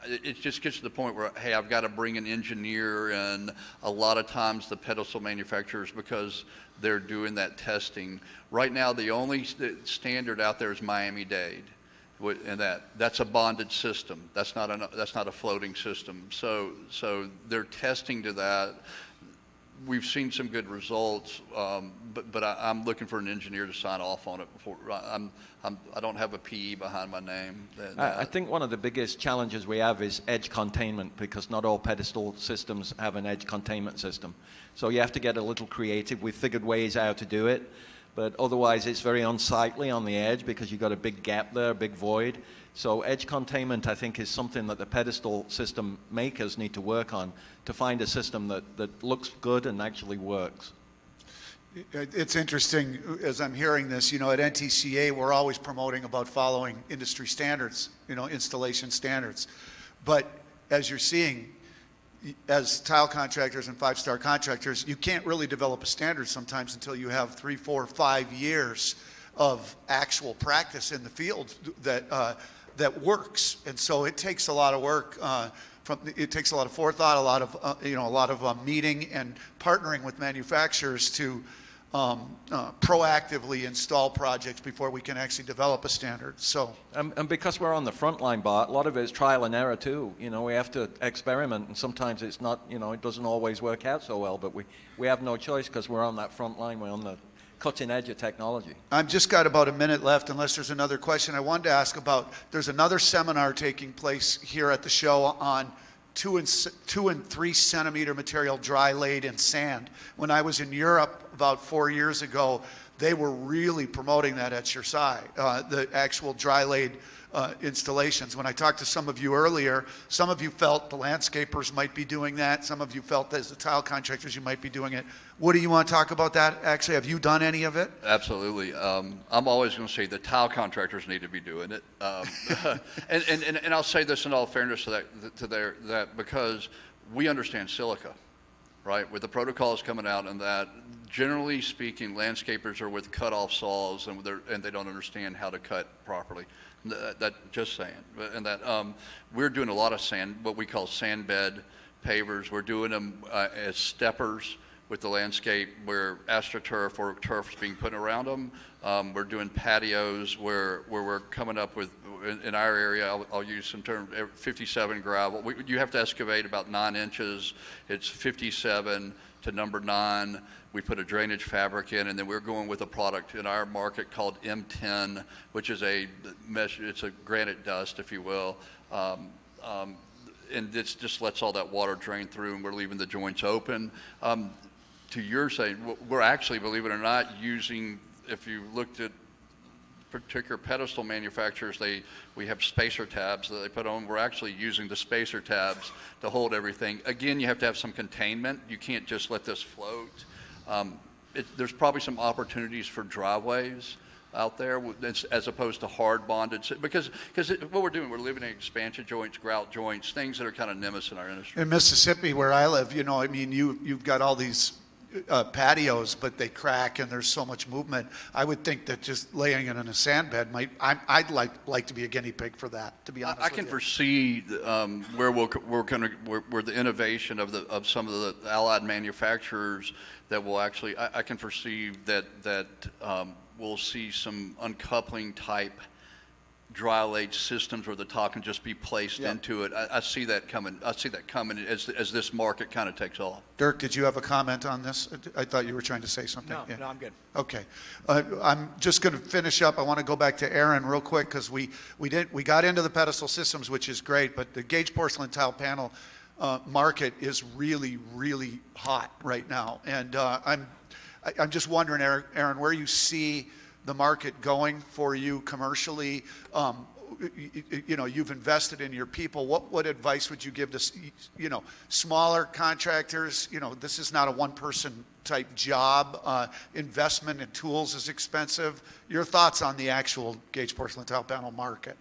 It just gets to the point where, hey, I've got to bring an engineer, and a lot of times the pedestal manufacturers, because they're doing that testing. Right now, the only standard out there is Miami-Dade, and that's a bonded system. That's not a floating system. So they're testing to that. We've seen some good results, but I'm looking for an engineer to sign off on it before. I don't have a PE behind my name.
I think one of the biggest challenges we have is edge containment, because not all pedestal systems have an edge containment system. So you have to get a little creative. We've figured ways how to do it, but otherwise it's very unsightly on the edge because you've got a big gap there, a big void. So edge containment, I think, is something that the pedestal system makers need to work on to find a system that looks good and actually works.
It's interesting, as I'm hearing this, at NTCA, we're always promoting about following industry standards, installation standards. But as you're seeing, as tile contractors and five-star contractors, you can't really develop a standard sometimes until you have 3, 4, 5 years of actual practice in the field that works. And so it takes a lot of work. It takes a lot of forethought, a lot of meeting and partnering with manufacturers to proactively install projects before we can actually develop a standard. So,
and because we're on the front line, Bart, a lot of it is trial and error too. We have to experiment, and sometimes it's not, it doesn't always work out so well, but we have no choice because we're on that front line. We're on the cutting edge of technology.
I've just got about a minute left, unless there's another question. I wanted to ask about, there's another seminar taking place here at the show on 2 and 3 centimeter material dry laid in sand. When I was in Europe about 4 years ago, they were really promoting that at Chersai, the actual dry laid installations. When I talked to some of you earlier, some of you felt the landscapers might be doing that. Some of you felt as the tile contractors you might be doing it. What do you want to talk about that? Actually, have you done any of it?
Absolutely. I'm always going to say the tile contractors need to be doing it. And I'll say this in all fairness to that because we understand silica, right? With the protocols coming out and that, generally speaking, landscapers are with cut-off saws and they don't understand how to cut properly. That just saying. And that we're doing a lot of sand, what we call sand bed pavers. We're doing them as steppers with the landscape where AstroTurf or turf is being put around them. We're doing patios where we're coming up with, in our area, I'll use some term, 57 gravel. You have to excavate about 9 inches. It's 57 to number 9. We put a drainage fabric in, and then we're going with a product in our market called M10, which is it's a granite dust, if you will. And it just lets all that water drain through, and we're leaving the joints open. To your saying, we're actually, believe it or not, using, if you looked at particular pedestal manufacturers, we have spacer tabs that they put on. We're actually using the spacer tabs to hold everything. Again, you have to have some containment. You can't just let this float. There's probably some opportunities for driveways out there as opposed to hard bonded, because what we're doing, we're living in expansion joints, grout joints, things that are kind of nemesis in our industry.
In Mississippi, where I live, you've got all these patios, but they crack and there's so much movement. I would think that just laying it in a sand bed might, I'd like to be a guinea pig for that, to be honest
I
with
can
you.
foresee where where the innovation of some of the allied manufacturers that will actually, I can foresee that we'll see some uncoupling type dry lathe systems where the top can just be placed into it. I see that coming. I see that coming as this market kind of takes off.
Dirk, did you have a comment on this? I thought you were trying to say something.
No,
Yeah.
no, I'm good.
Okay. I'm just going to finish up. I want to go back to Aaron real quick because we got into the pedestal systems, which is great, but the Gage porcelain tile panel market is really, really hot right now. And I'm just wondering, Aaron, where you see the market going for you commercially. You've invested in your people. What advice would you give to, smaller contractors? This is not a one-person type job. Investment in tools is expensive. Your thoughts on the actual Gage porcelain tile panel market?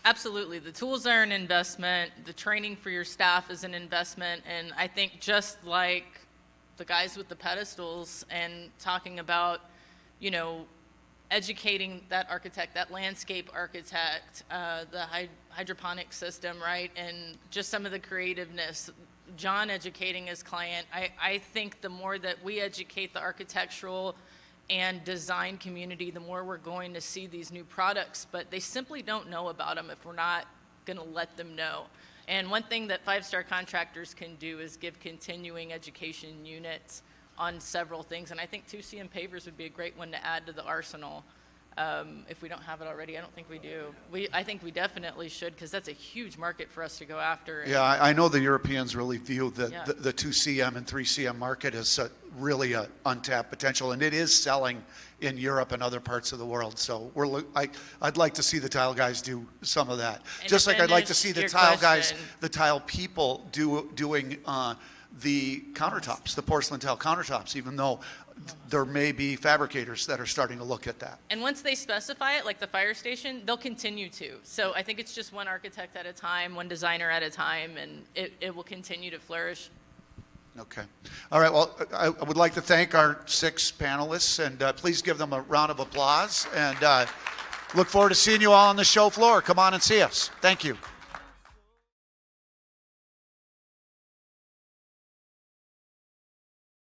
Absolutely. The tools are an investment. The training for your staff is an investment. And I think just like the guys with the pedestals and talking about, educating that architect, that landscape architect, the hydroponic system, right? And just some of the creativeness. John educating his client. I think the more that we educate the architectural and design community, the more we're going to see these new products, but they simply don't know about them if we're not going to let them know. And one thing that 5-star contractors can do is give continuing education units on several things, and I think 2CM pavers would be a great one to add to the arsenal. If we don't have it already, I don't think we do. I think we definitely should, because that's a huge market for us to go after.
Yeah, I know the Europeans really view the 2CM and 3CM market as really a untapped potential, and it is selling in Europe and other parts of the world. So I'd like to see the tile guys do some of that.
And
Just
to
like I'd like to
finish
see the
your
tile guys,
question-
the tile people doing the countertops, the porcelain tile countertops, even though there may be fabricators that are starting to look at that.
And once they specify it, like the fire station, they'll continue to. So I think it's just one architect at a time, one designer at a time, and it will continue to flourish.
Okay. All right. Well, I would like to thank our 6 panelists, and please give them a round of applause. And look forward to seeing you all on the show floor. Come on and see us. Thank you.